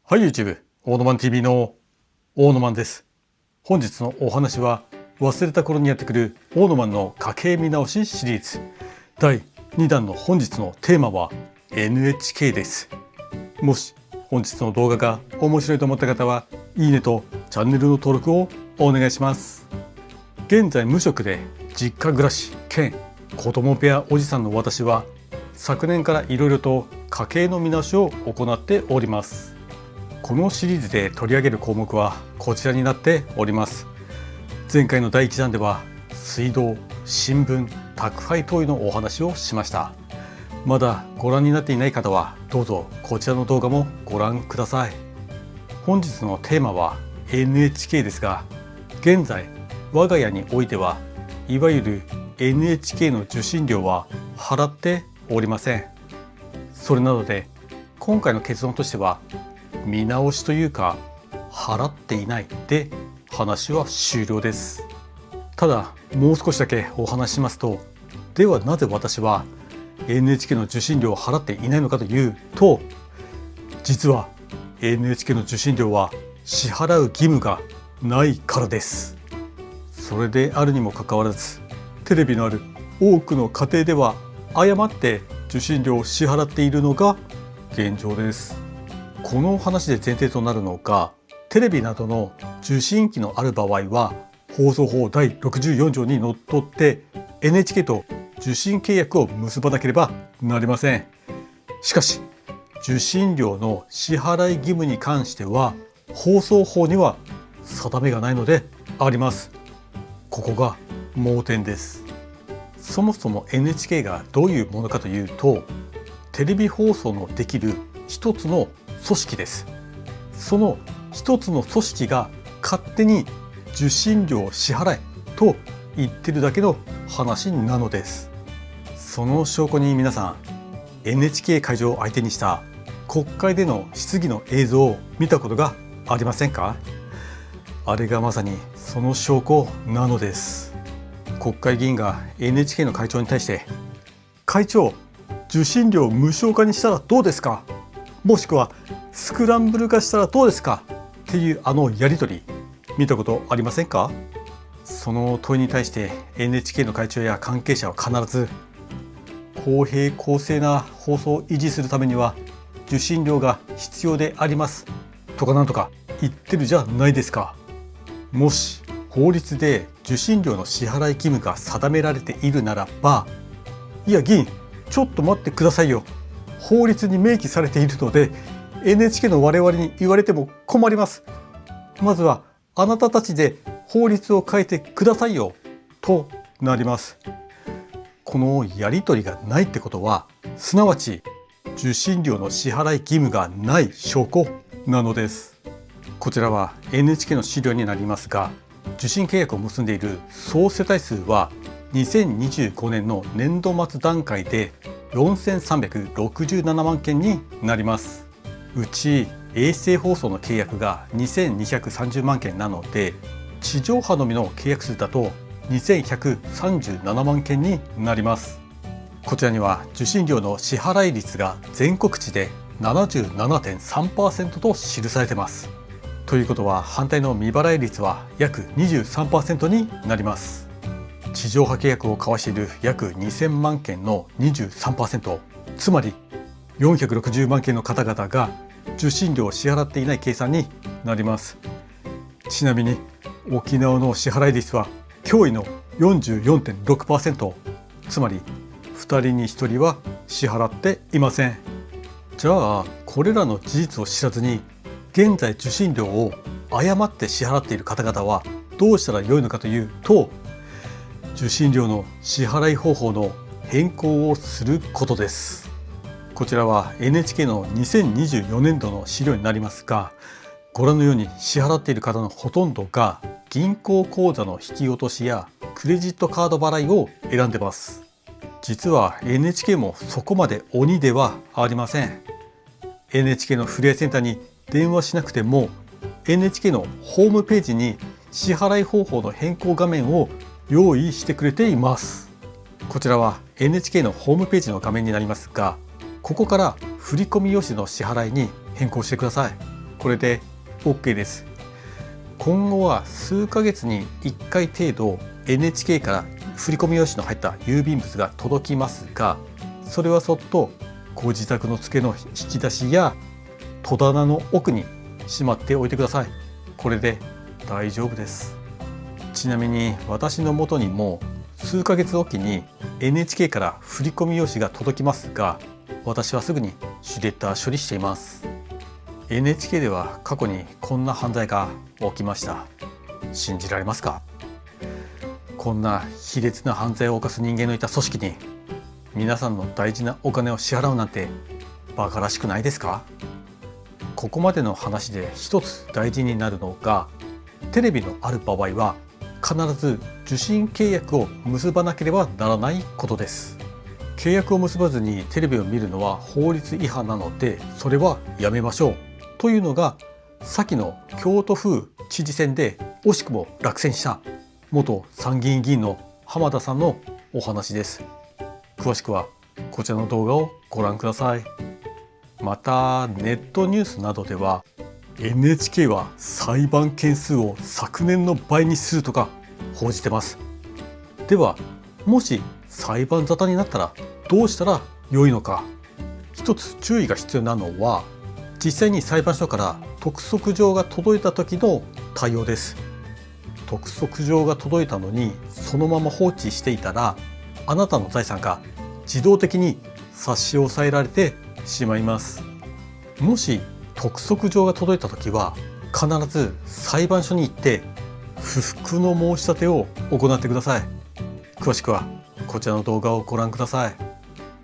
はい、YouTube オーノマン TV のオーノマンです。本日のお話は忘れた頃にやってくるオーノマンの家計見直しシリーズ第2弾の本日のテーマは NHK です。もし本日の動画が面白いと思った方はいいねとチャンネルの登録をお願いします。現在無職で実家暮らし兼子供部屋おじさんの私は昨年からいろいろと家計の見直しを行っております。このシリーズで取り上げる項目はこちらになっております。前回の第1弾では水道、新聞、宅配灯油のお話をしました。まだご覧になっていない方はどうぞこちらの動画もご覧ください。本日のテーマは NHK ですが、現在我が家においてはいわゆる NHK の受信料は払っておりません。それなので今回の結論としては見直しというか払っていないで話は終了です。ただもう少しだけお話ししますと、ではなぜ私は NHK の受信料を払っていないのかというと、実は NHK の受信料は支払う義務がないからです。それであるにもかかわらずテレビのある多くの家庭では誤って受信料を支払っているのが現状です。この話で前提となるのが、テレビなどの受信機のある場合は放送法第64条にのっとって NHK と受信契約を結ばなければなりません。しかし受信料の支払い義務に関しては放送法には定めがないのであります。ここが盲点です。そもそも NHK がどういうものかというと、テレビ放送のできる一つの組織です。その一つの組織が勝手に受信料を支払えと言ってるだけの話なのです。その証拠に皆さん NHK 会場を相手にした国会での質疑の映像を見たことがありませんか？あれがまさにその証拠なのです。国会議員が NHK の会長に対して、会長、受信料を無償化にしたらどうですか、もしくはスクランブル化したらどうですかっていうやり取り見たことありませんか？その問いに対して NHK の会長や関係者は必ず、公平公正な放送を維持するためには受信料が必要でありますとかなんとか言ってるじゃないですか。もし法律で受信料の支払い義務が定められているならば、いや議員ちょっと待ってくださいよ、法律に明記されているので NHK の我々に言われても困ります。まずはあなたたちで法律を変えてくださいよとなります。このやり取りがないってことは、すなわち受信料の支払い義務がない証拠なのです。こちらは NHK の資料になりますが、受信契約を結んでいる総世帯数は2025年の年度末段階で4367万件になります。うち衛星放送の契約が2230万件なので、地上波のみの契約数だと2137万件になります。こちらには受信料の支払い率が全国値で 77.3% と記されています。ということは反対の未払い率は約 23% になります。地上波契約を交わしている約2000万件の 23%、つまり460万件の方々が受信料を支払っていない計算になります。ちなみに沖縄の支払い率は驚異の 44.6%、つまり2人に1人は支払っていません。じゃあこれらの事実を知らずに現在受信料を誤って支払っている方々はどうしたらよいのかというと、受信料の支払い方法の変更をすることです。こちらは NHK の2024年度の資料になりますが、ご覧のように支払っている方のほとんどが銀行口座の引き落としやクレジットカード払いを選んでます。実は NHK もそこまで鬼ではありません。NHK のフリーセンターに電話しなくても NHK のホームページに支払い方法の変更画面を用意してくれています。こちらは NHK のホームページの画面になりますが、ここから振込用紙の支払いに変更してください。ここれで OK です。今後は数ヶ月に1回程度 NHK から振込用紙の入った郵便物が届きますが、それはそっとご自宅の机の引き出しや戸棚の奥にしまっておいてください。これで大丈夫です。ちなみに私の元にも数ヶ月おきに NHK から振込用紙が届きますが、私はすぐにシュレッダー処理しています。 NHK では過去にこんな犯罪が起きました。信じられますか？こんな卑劣な犯罪を犯す人間のいた組織に皆さんの大事なお金を支払うなんてバカらしくないですか？ここまでの話で一つ大事になるのが、テレビのある場合は必ず受信契約を結ばなければならないことです。契約を結ばずにテレビを見るのは法律違反なので、それはやめましょうというのが先の京都府知事選で惜しくも落選した元参議院議員の浜田さんのお話です。詳しくはこちらの動画をご覧ください。またネットニュースなどでは NHK は裁判件数を昨年の倍にするとか報じてます。ではもし裁判沙汰になったらどうしたら良いのか。一つ注意が必要なのは、実際に裁判所から督促状が届いた時の対応です。督促状が届いたのにそのまま放置していたら、あなたの財産が自動的に差し押さえられてしまいます。もし督促状が届いた時は必ず裁判所に行って不服の申し立てを行ってください。詳しくはこちらの動画をご覧ください。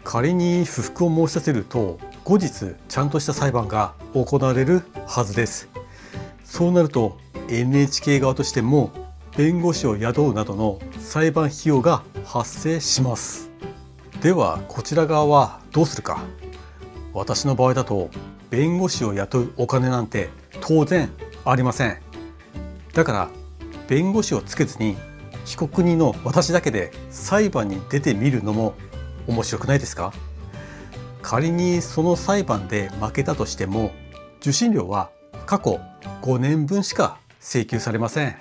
仮に不服を申し立てると後日ちゃんとした裁判が行われるはずです。そうなると NHK 側としても弁護士を雇うなどの裁判費用が発生します。ではこちら側はどうするか。私の場合だと弁護士を雇うお金なんて当然ありません。だから弁護士をつけずに被告人の私だけで裁判に出てみるのも面白くないですか？仮にその裁判で負けたとしても受信料は過去5年分しか請求されません。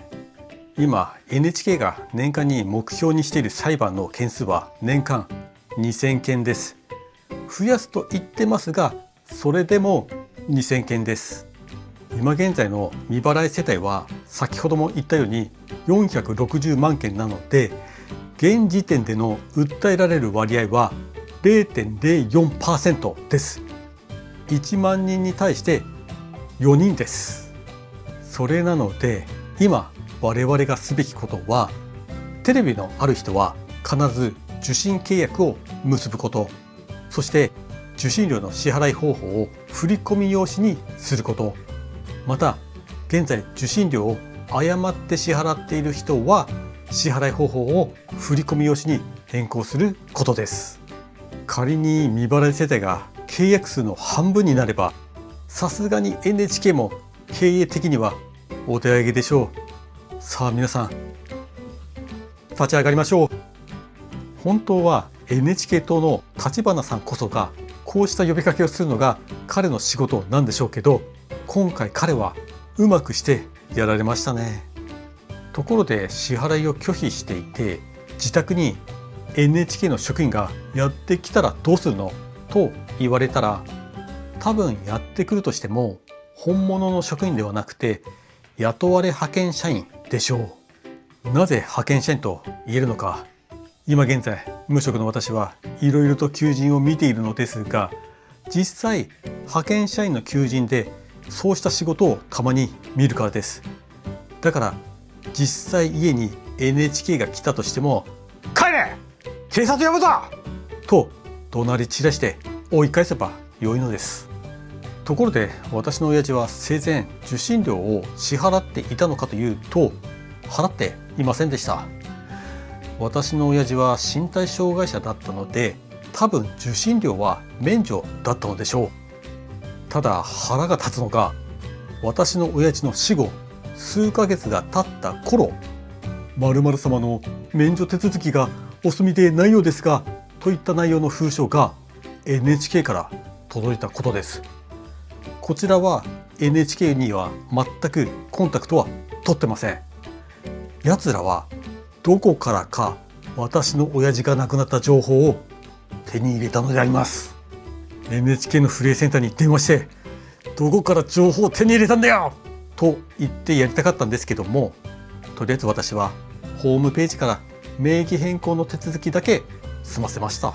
今 NHK が年間に目標にしている裁判の件数は年間2000件です。増やすと言ってますが、それでも2000件です。今現在の未払い世帯は先ほども言ったように460万件なので、現時点での訴えられる割合は 0.04% です。1万人に対して4人です。それなので今我々がすべきことは、テレビのある人は必ず受信契約を結ぶこと、そして受信料の支払い方法を振込用紙にすること、また現在受信料を誤って支払っている人は支払い方法を振込用紙に変更することです。仮に未払い世帯が契約数の半分になれば、さすがに NHK も経営的にはお手上げでしょう。さあ皆さん立ち上がりましょう。本当は NHK 党の立花さんこそがこうした呼びかけをするのが彼の仕事なんでしょうけど、今回彼はうまくしてやられましたね。ところで支払いを拒否していて自宅に NHK の職員がやってきたらどうするのと言われたら、多分やってくるとしても本物の職員ではなくて雇われ派遣社員でしょう。なぜ派遣社員と言えるのか。今現在無職の私はいろいろと求人を見ているのですが、実際派遣社員の求人でそうした仕事をたまに見るからです。だから実際家に NHK が来たとしても「帰れ！警察呼ぶぞ!」と怒鳴り散らして追い返せば良いのです。ところで私の親父は生前受信料を支払っていたのかというと、払っていませんでした。私の親父は身体障害者だったので多分受信料は免除だったのでしょう。ただ腹が立つのが、私の親父の死後数ヶ月が経った頃、〇〇様の免除手続きがお済みでないようですがといった内容の封書が NHK から届いたことです。ここちらは NHK には全くコンタクトは取ってません。奴らはどこからか私の親父が亡くなった情報を手に入れたのであります。 NHK のフリーセンターに電話してどこから情報を手に入れたんだよと言ってやりたかったんですけども、とりあえず私はホームページから名義変更の手続きだけ済ませました。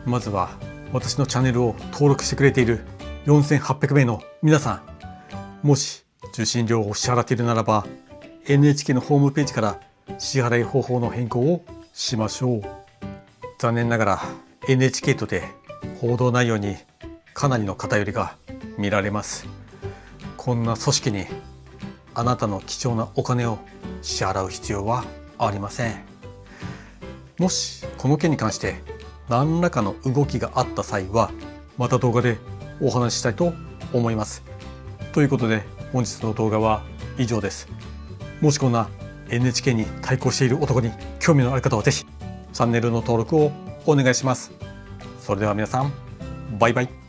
まずは私のチャンネルを登録してくれている4800名の皆さん、もし受信料を支払っているならば NHK のホームページから支払い方法の変更をしましょう。残念ながら NHK とで報道内容にかなりの偏りが見られます。こんな組織にあなたの貴重なお金を支払う必要はありません。もしこの件に関して何らかの動きがあった際はまた動画でお話ししたいと思います。ということで本日の動画は以上です。もしこんな NHK に対抗している男に興味のある方はぜひチャンネルの登録をお願いします。それでは皆さん、バイバイ。